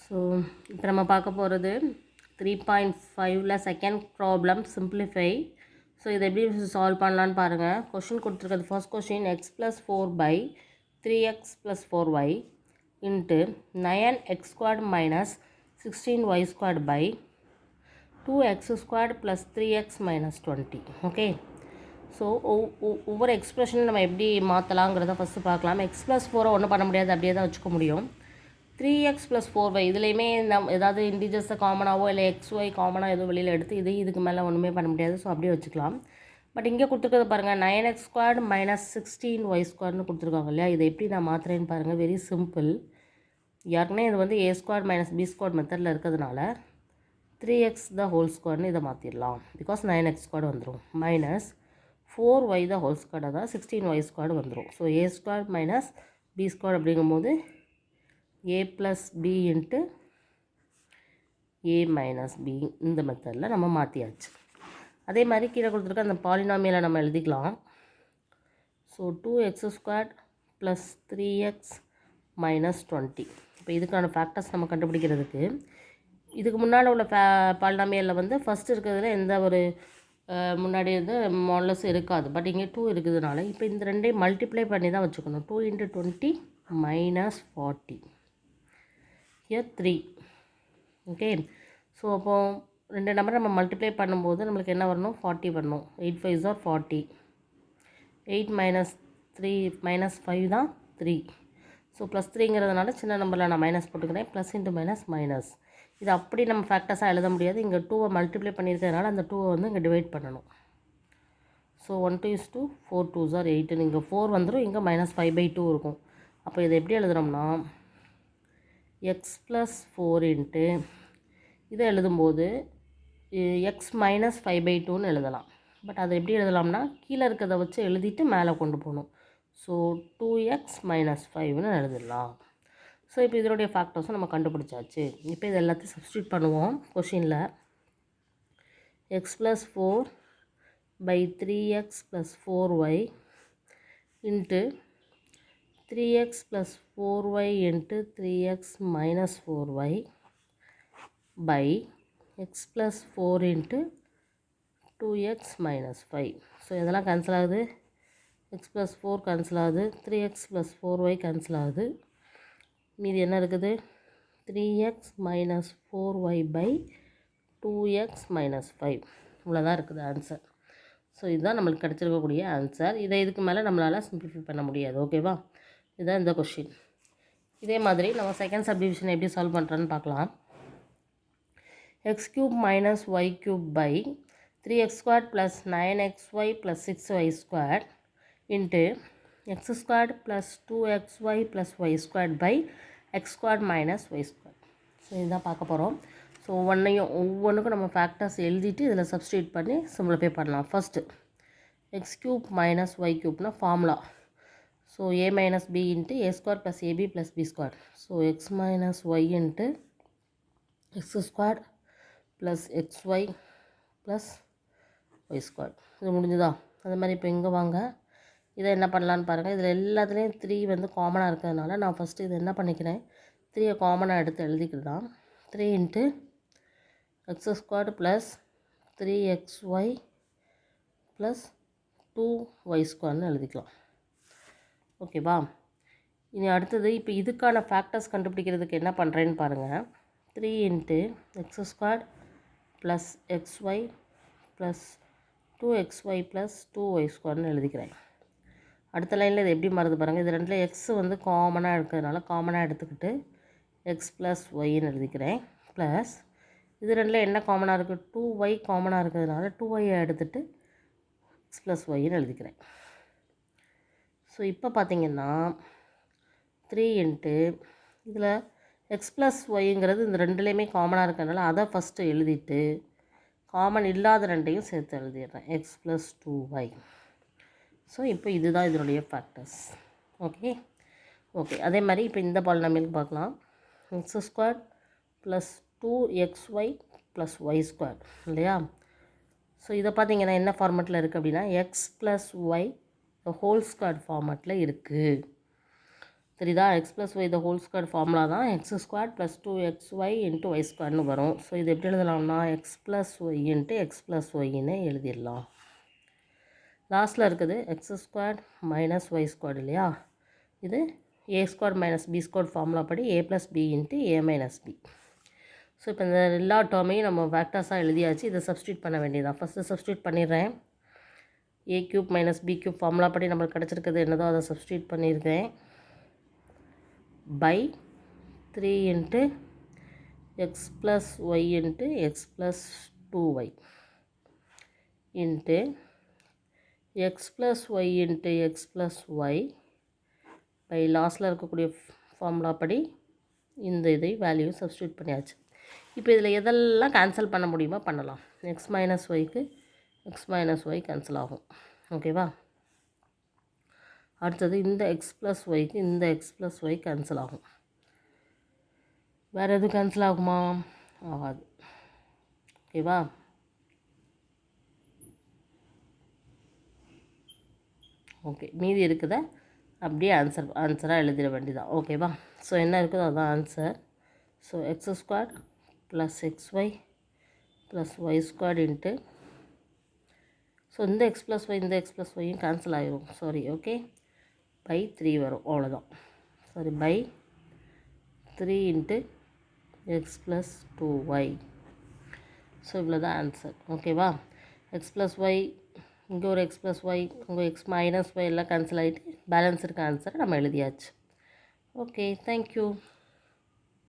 So இப்போ நம்ம பார்க்க போகிறது 3.5ல் செகண்ட் ப்ராப்ளம் சிம்பிளிஃபை. ஸோ இதை எப்படி சால்வ் பண்ணலான்னு பாருங்கள். கொஷின் கொடுத்துருக்கிறது first question x+4/3x+4y into 9x² minus 16y² 2x² + 3x - 20. Okay, so ஒவ்வொரு எக்ஸ்ப்ரெஷனும் நம்ம எப்படி மாற்றலாங்கிறத ஃபஸ்ட்டு பார்க்கலாம். x+4 ஒன்றும் பண்ண முடியாது, அப்படியே தான் வச்சுக்க முடியும். 3x + 4y இதுலேயுமே ஏதாவது இன்டிஜர்ஸை காமனாகவோ இல்லை xy காமனாக எதுவும் வெளியில் எடுத்து இதுக்கு மேலே ஒன்றுமே பண்ண முடியாது. ஸோ அப்படியே வச்சுக்கலாம். பட் இங்கே கொடுத்துருக்கிறது பாருங்கள், 9x² மைனஸ் 16y² கொடுத்துருக்காங்க இல்லையா. இதை எப்படி நான் மாற்றுறேன்னு பாருங்கள். Very simple. ஏற்கனவே இது வந்து a² மைனஸ் b² மெத்தடில் இருக்கிறதுனால 3x² இதை மாற்றிடலாம். பிகாஸ் 9x² வந்துடும். மைனஸ் 4y அதான் 16y² வந்துடும். ஸோ a² மைனஸ் b² அப்படிங்கும்போது a + b into a minus b இந்த மெத்தடில் நம்ம மாற்றியாச்சு. அதே மாதிரி கீழே கொடுத்துருக்க அந்த பாலினாமியலை நம்ம எழுதிக்கலாம். So 2x² + 3x - 20. இப்போ இதுக்கான ஃபேக்டர்ஸ் நம்ம கண்டுபிடிக்கிறதுக்கு இதுக்கு முன்னால் உள்ள பாலினாமியலில் வந்து ஃபஸ்ட் இருக்கிறதுல எந்த ஒரு முன்னாடி வந்து மாடலஸ் இருக்காது. பட் இங்கே 2 இருக்குதுனால இப்போ இந்த ரெண்டையும் மல்டிப்ளை பண்ணி தான் வச்சுக்கணும். 2 × 20 - 40. Here 3. ஓகே, ஸோ அப்போது ரெண்டு நம்பர் நம்ம மல்டிப்ளை பண்ணும்போது நம்மளுக்கு என்ன வரணும்? 40 வரணும். 8 5s are 40. 8 - 3 - 5 தான் 3. ஸோ +3ங்கிறதுனால சின்ன நம்பரில் நான் மைனஸ் போட்டுக்கிறேன். Plus into minus minus. இது அப்படி நம்ம ஃபேக்டர்ஸாக எழுத முடியாது. இங்கே 2வை மல்டிப்ளை பண்ணியிருக்கிறதுனால அந்த 2வை வந்து இங்கே டிவைட் பண்ணணும். So 1 2 is 2, 4 2s are 8. இங்கே 4 வந்துடும், இங்கே -5/2 இருக்கும். அப்போ இதை எப்படி எழுதுகிறோம்னா x+4 இன்ட்டு இதை எழுதும்போது x - 5/2ன்னு எழுதலாம். பட் அதை எப்படி எழுதலாம்னா கீழே இருக்கிறத வச்சு எழுதிட்டு மேலே கொண்டு போகணும். ஸோ 2x - 5ன்னு எழுதிடலாம். ஸோ இப்போ இதனுடைய ஃபேக்டர்ஸும் நம்ம கண்டுபிடிச்சாச்சு. இப்போ இது எல்லாத்தையும் சப்ஸ்டியூட் பண்ணுவோம். கொஷினில் x+4/3x + 4y into 3x + 4y into 3x - 4y by x+4 into 2x - 5. So இதெல்லாம் கேன்சல் ஆகுது. x+4 கேன்சல் ஆகுது. 3x + 4y கேன்சல் ஆகுது. மீதி என்ன இருக்குது? 3x - 4y by 2x - 5. இவ்வளோதான் இருக்குது ஆன்சர். ஸோ இதுதான் நம்மளுக்கு கிடச்சிருக்கக்கூடிய ஆன்சர். இதை இதுக்கு மேலே நம்மளால் சிம்பிளிஃபை பண்ண முடியாது. ஓகேவா? இதுதான் இந்த கொஷின். இதே மாதிரி நம்ம செகண்ட் சப்டிவிஷன் எப்படி சால்வ் பண்ணுறோன்னு பார்க்கலாம். x³ - y³ by 3x² + 9xy + 6y² into x² + 2xy + y² by x² - y². So இதுதான் பார்க்க போகிறோம். ஸோ ஒவ்வொன்றுக்கும் நம்ம ஃபேக்டர்ஸ் எழுதிட்டு இதில் சப்ஸ்டியூட் பண்ணி சிம்பிளிஃபை பண்ணலாம். First x³ - y³ formula. So a - b into a² + ab + b². So x - y into x² + xy + y². இது முடிஞ்சுதா? அது மாதிரி இப்போ இங்கே வாங்க. இதை என்ன பண்ணலான்னு பாருங்கள். இதில் எல்லாத்துலேயும் 3 வந்து காமனாக இருக்கிறதுனால நான் ஃபஸ்ட்டு இதை என்ன பண்ணிக்கிறேன், 3யை காமனாக எடுத்து எழுதிக்கலாம். 3 இன்ட்டு x² + 3xy + 2y² எழுதிக்கலாம். ஓகேவா? இனி அடுத்தது இப்போ இதுக்கான ஃபேக்டர்ஸ் கண்டுபிடிக்கிறதுக்கு என்ன பண்ணுறேன்னு பாருங்கள். 3 into x² + xy + 2xy + 2y² எழுதிக்கிறேன். அடுத்த லைனில் இது எப்படி மாறுது பாருங்கள். இது ரெண்டில் x வந்து காமனாக இருக்கிறதுனால காமனாக எடுத்துக்கிட்டு x + yன்னு எழுதிக்கிறேன். ப்ளஸ் இது ரெண்டில் என்ன காமனாக இருக்குது? 2y காமனாக இருக்கிறதுனால 2y எடுத்துகிட்டு x + yன்னு எழுதிக்கிறேன். ஸோ இப்போ பார்த்திங்கன்னா 3 இன்ட்டு இதில் x + yங்கிறது இந்த ரெண்டுலேயுமே காமனாக இருக்கிறதுனால அதை ஃபஸ்ட்டு எழுதிட்டு காமன் இல்லாத ரெண்டையும் சேர்த்து எழுதிடுறேன். x + 2y. ஸோ இப்போ இதுதான் இதனுடைய ஃபேக்டர்ஸ். ஓகே, அதே மாதிரி இப்போ இந்த பாலினாமியலுக்கு பார்க்கலாம். x² + 2xy + y² இல்லையா? ஸோ இதை பார்த்தீங்கன்னா என்ன ஃபார்மேட்டில் இருக்குது அப்படின்னா x + y ஹோல் ஸ்கொயர் ஃபார்மேட்டில் இருக்குது. தெரியுதா? X plus Y the whole square formula தான் X square plus 2xy into Y ஸ்கொயர்னு வரும். ஸோ இது எப்படி எழுதலாம்னா X plus Y into X plus ஒய்ன்னு எழுதிடலாம். லாஸ்ட்டில் இருக்குது X square minus Y square இல்லையா? இது A square minus B square formula படி A plus B into A minus B. So இப்போ இந்த எல்லா டேர்மையும் நம்ம ஃபேக்டர்ஸாக எழுதியாச்சு. இதை சப்ஸ்டியூட் பண்ண வேண்டியதான். ஃபஸ்ட்டு சப்ஸ்டியூட் பண்ணிடுறேன். A cube minus B cube formula படி நம்மளுக்கு கிடச்சிருக்குது என்னதோ அதை சப்ஸ்டியூட் பண்ணியிருக்கேன். By 3 into X plus Y into X plus 2y into X plus Y into X plus Y by லாஸ்ட்டில் இருக்கக்கூடிய ஃபார்முலா படி இந்த இதை வேல்யூ சப்ஸ்டியூட் பண்ணியாச்சு. இப்போ இதில் எதெல்லாம் கேன்சல் பண்ண முடியுமோ பண்ணலாம். எக்ஸ் மைனஸ் ஒய்க்கு எக்ஸ் மைனஸ் ஒய் கேன்சல் ஆகும். ஓகேவா? அடுத்தது இந்த எக்ஸ் ப்ளஸ் ஒய்க்கு இந்த எக்ஸ் ப்ளஸ் ஒய் கேன்சல் ஆகும். வேறு எதுவும் கேன்சல் ஆகுமா? ஆகாது. ஓகேவா? ஓகே, மீதி இருக்குத அப்படியே ஆன்சராக எழுதிட வேண்டியதான். ஓகேவா? ஸோ என்ன இருக்குதோ அதுதான் answer. So x square plus xy plus y square into so இந்த எக்ஸ் ப்ளஸ் ஒய் இந்த எக்ஸ் ப்ளஸ் ஒய்யும் கேன்சல் ஆகிரும். சாரி, ஓகே, பை 3 வரும். அவ்வளோதான். Sorry, by 3 into X plus 2y. So இவ்வளோ தான் ஆன்சர். ஓகேவா? எக்ஸ் ப்ளஸ் ஒய், இங்கே ஒரு எக்ஸ் ப்ளஸ் ஒய், உங்கள் எக்ஸ் மைனஸ் ஒய் எல்லாம் கேன்சல் ஆகிட்டு பேலன்ஸ் இருக்க ஆன்சரை நம்ம எழுதியாச்சு. Okay, thank you.